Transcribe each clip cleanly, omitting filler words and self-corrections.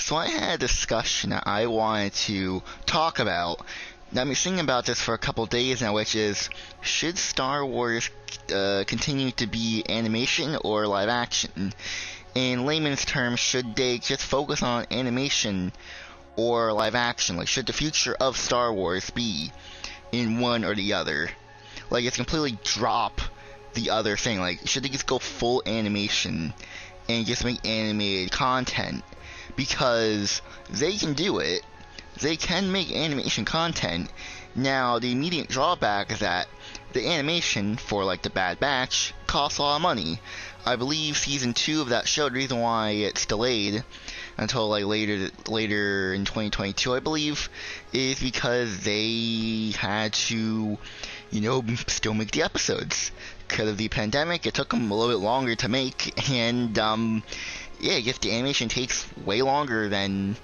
So I had a discussion that I wanted to talk about. Now, I've been thinking about this for a couple days now, which is, should Star Wars continue to be animation or live action? In layman's terms, should they just focus on animation or live action? Like, should the future of Star Wars be in one or the other? Like, it's completely drop the other thing. Like, should they just go full animation and just make animated content? Because they can do it. They can make animation content. Now, the immediate drawback is that the animation for, like, The Bad Batch costs a lot of money. I believe season 2 of that show, the reason why it's delayed until, like, later in 2022, I believe, is because they had to, still make the episodes. Because of the pandemic, it took them a little bit longer to make, and, I guess the animation takes way longer than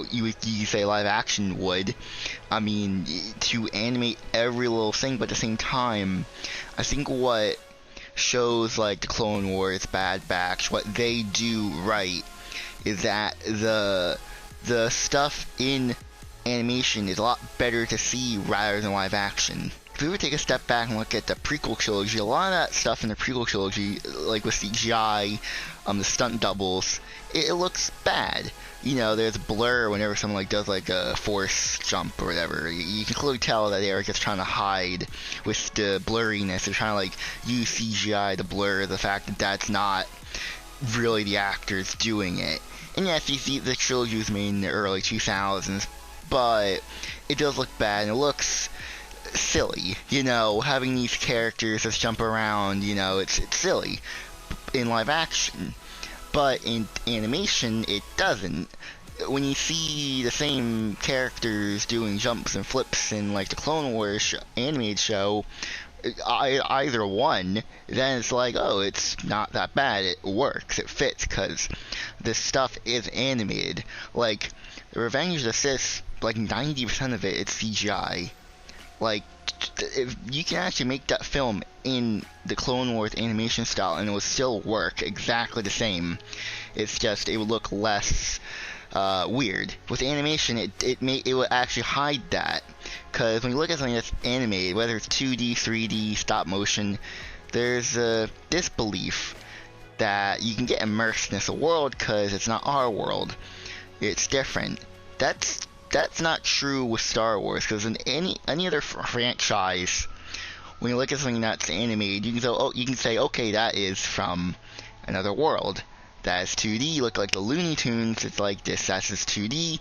you say live action would. I mean, to animate every little thing, but at the same time, I think what shows like the Clone Wars, Bad Batch, what they do right is that the stuff in animation is a lot better to see rather than live action. If we would take a step back and look at the prequel trilogy, a lot of that stuff in the prequel trilogy, like with CGI, the stunt doubles, it looks bad. There's blur whenever someone like does like a force jump or whatever. You can clearly tell that they're just trying to hide with the blurriness. They're trying to like use CGI to blur the fact that that's not really the actors doing it. And yes, you see the trilogy was made in the early 2000s, but it does look bad and it looks silly. Having these characters just jump around, it's silly in live action. But in animation, it doesn't. When you see the same characters doing jumps and flips in like the Clone Wars animated show, either one, then it's like, oh, it's not that bad. It works. It fits because this stuff is animated. Like, Revenge of the Sith, like 90% of it, it's CGI. Like, if you can actually make that film in the Clone Wars animation style and it would still work exactly the same. It's just, it would look less weird. With animation, it would actually hide that. Because when you look at something that's animated, whether it's 2D, 3D, stop motion, there's a disbelief that you can get immersed in this world because it's not our world. It's different. That's not true with Star Wars, because in any other franchise, when you look at something that's animated, you can say, okay, that is from another world. That is 2D. Look like the Looney Tunes. It's like this. That's just 2D.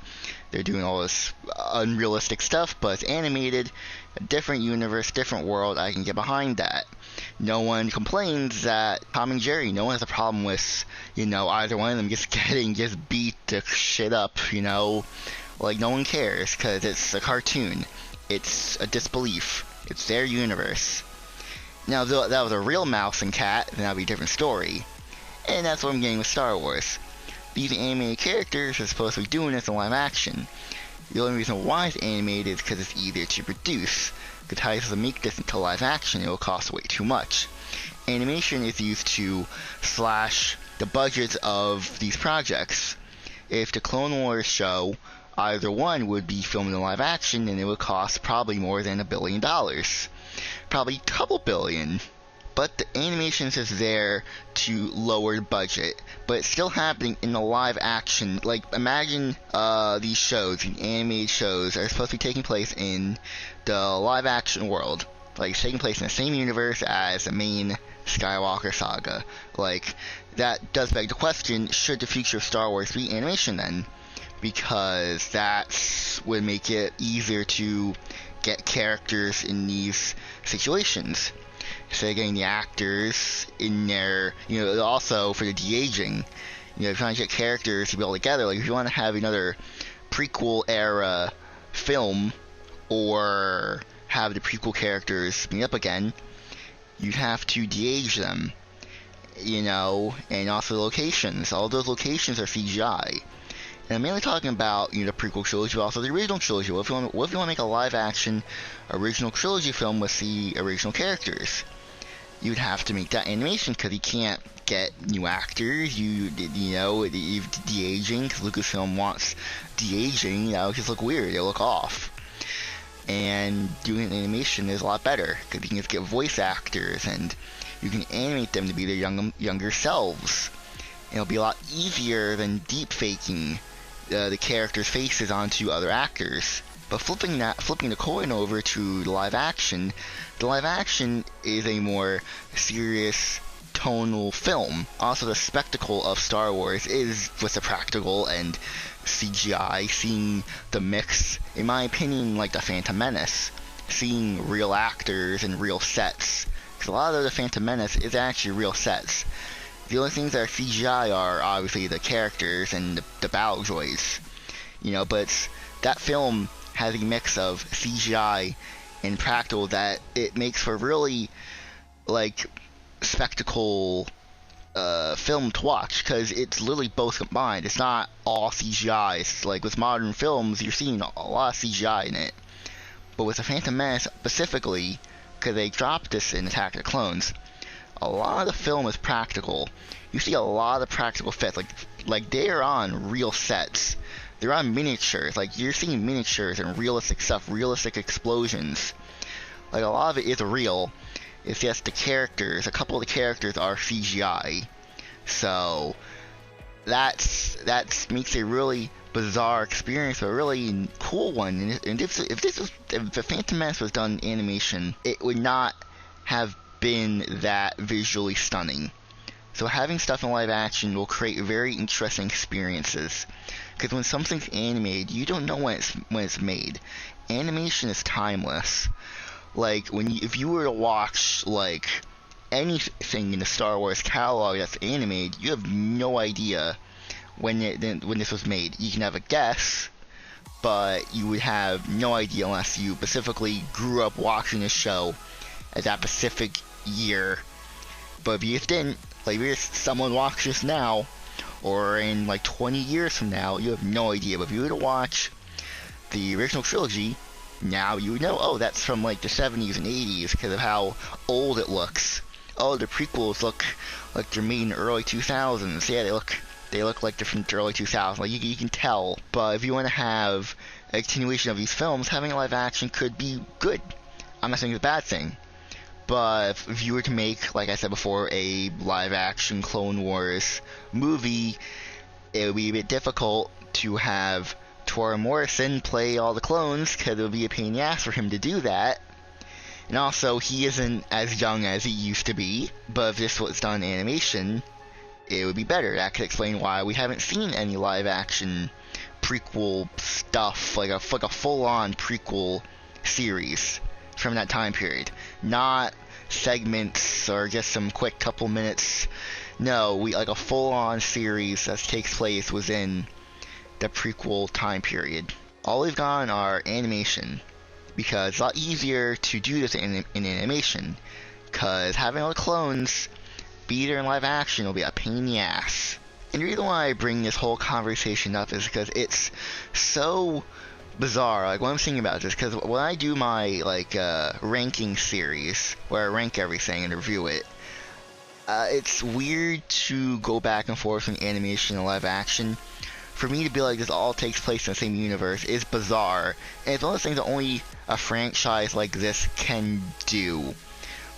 They're doing all this unrealistic stuff, but it's animated. A different universe, different world. I can get behind that. No one complains that Tom and Jerry. No one has a problem with either one of them just beat the shit up. Like, no one cares, because it's a cartoon. It's a disbelief. It's their universe. Now, if that was a real mouse and cat, then that would be a different story. And that's what I'm getting with Star Wars. These animated characters are supposed to be doing this in live action. The only reason why it's animated is because it's easier to produce. Because how to make this into live action, it will cost way too much. Animation is used to slash the budgets of these projects. If the Clone Wars show, either one would be filmed in live action, and it would cost probably more than $1 billion. Probably a couple billion. But the animation is just there to lower the budget. But it's still happening in the live action. Like, imagine these shows, the animated shows, are supposed to be taking place in the live action world. Like, it's taking place in the same universe as the main Skywalker saga. Like, that does beg the question, should the future of Star Wars be animation then? Because that would make it easier to get characters in these situations. So getting the actors in there, also for the de-aging, trying to get characters to be all together. Like, if you want to have another prequel era film, or have the prequel characters meet up again, you'd have to de-age them, and also the locations. All those locations are CGI. And I'm mainly talking about, the prequel trilogy, but also the original trilogy. What if you want to make a live-action original trilogy film with the original characters? You'd have to make that animation, because you can't get new actors. You know, de-aging, because Lucasfilm wants de-aging. You know, just look weird. They look off. And doing animation is a lot better, because you can just get voice actors, and you can animate them to be their younger selves. It'll be a lot easier than deep faking the characters' faces onto other actors. But flipping the coin over to the live action is a more serious tonal film. Also, the spectacle of Star Wars is with the practical and CGI, seeing the mix, in my opinion, like the Phantom Menace, seeing real actors and real sets. Because a lot of the Phantom Menace is actually real sets. The only things that are CGI are obviously the characters and the battle droids. You know, but that film has a mix of CGI and practical that it makes for really, like, spectacle film to watch, because it's literally both combined. It's not all CGI. It's like with modern films, you're seeing a lot of CGI in it. But with the Phantom Menace specifically, because they dropped this in Attack of the Clones, a lot of the film is practical. You see a lot of practical effects, like they are on real sets. They're on miniatures. Like, you're seeing miniatures and realistic stuff, realistic explosions. Like, a lot of it is real. It's just the characters, a couple of the characters are CGI. So that's makes a really bizarre experience, but a really cool one. And if the Phantom Menace was done in animation, it would not have been that visually stunning. So having stuff in live action will create very interesting experiences. Because when something's animated, you don't know when it's made. Animation is timeless. Like, if you were to watch, like, anything in the Star Wars catalog that's animated, you have no idea when this was made. You can have a guess, but you would have no idea unless you specifically grew up watching the show at that specific year. But if you just didn't, like, if someone watches this now, or in like 20 years from now, you have no idea. But if you were to watch the original trilogy, now you would know, oh, that's from like the 70s and 80s because of how old it looks. Oh, the prequels look like they're made in the early 2000s. Yeah, they look like they're from the early 2000s. Like, you can tell. But if you want to have a continuation of these films, having a live action could be good. I'm not saying it's a bad thing. But if you were to make, like I said before, a live-action Clone Wars movie, it would be a bit difficult to have Temuera Morrison play all the clones, because it would be a pain in the ass for him to do that. And also, he isn't as young as he used to be, but if this was done in animation, it would be better. That could explain why we haven't seen any live-action prequel stuff, like a full-on prequel series from that time period. Not segments or just some quick couple minutes. No, like a full-on series that takes place within the prequel time period. All we've gotten are animation, because it's a lot easier to do this in animation, because having all the clones be there in live action will be a pain in the ass. And the reason why I bring this whole conversation up is because it's so bizarre. Like, what I'm thinking about this, because when I do my ranking series where I rank everything and review it, it's weird to go back and forth from animation and live action. For me to be like, this all takes place in the same universe is bizarre, and it's one of those things that only a franchise like this can do.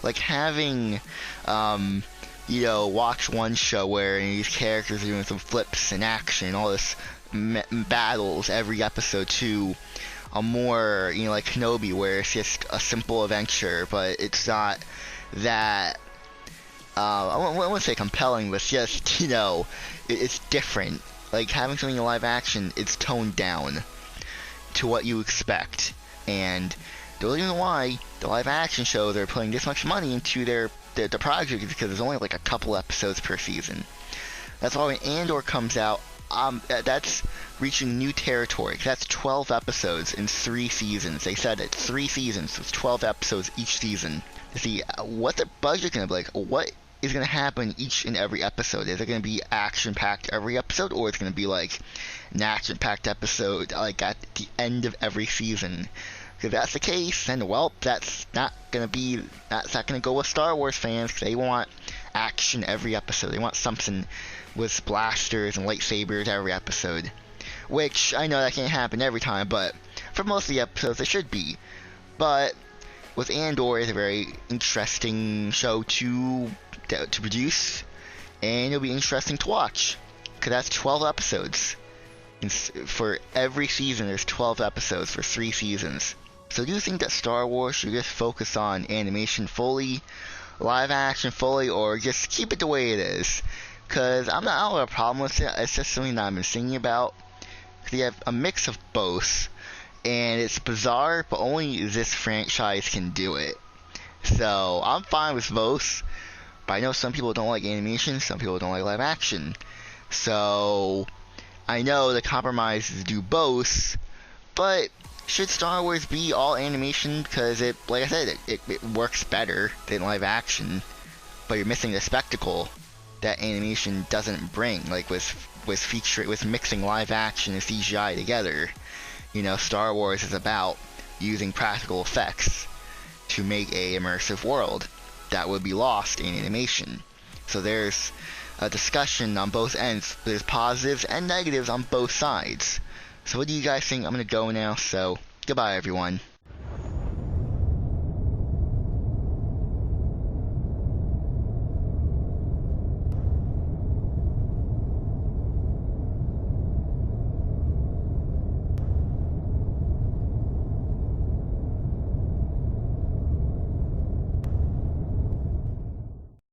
Like, having watch one show where these characters are doing some flips and action, all this battles every episode, to a more, like Kenobi, where it's just a simple adventure, but it's not that, I wouldn't say compelling, but it's just, it's different. Like, having something in live action, it's toned down to what you expect. And the reason why the live action shows are putting this much money into their project is because there's only like a couple episodes per season. That's why when Andor comes out, that's reaching new territory. That's 12 episodes in 3 seasons. They said it's 3 seasons, so it's 12 episodes each season. To see what the budget's gonna be like, what is gonna happen each and every episode. Is it gonna be action-packed every episode, or it's gonna be like an action-packed episode like at the end of every season? If that's the case, then, well, that's not gonna go with Star Wars fans, because they want action every episode. They want something with blasters and lightsabers every episode. Which, I know that can't happen every time, but for most of the episodes it should be. But with Andor, it's a very interesting show to produce, and it'll be interesting to watch, because that's 12 episodes. And for every season, there's 12 episodes for 3 seasons. So do you think that Star Wars should just focus on animation fully, live action fully, or just keep it the way it is? Because I don't have a problem with it. It's just something that I've been thinking about. Because you have a mix of both, and it's bizarre, but only this franchise can do it. So I'm fine with both, but I know some people don't like animation, some people don't like live action. So I know the compromise is to do both, but should Star Wars be all animation? Because it, like I said, it works better than live action, but you're missing the spectacle that animation doesn't bring, like with mixing live action and CGI together. You know, Star Wars is about using practical effects to make a immersive world that would be lost in animation. So there's a discussion on both ends. There's positives and negatives on both sides. So what do you guys think? I'm gonna go now, so goodbye everyone.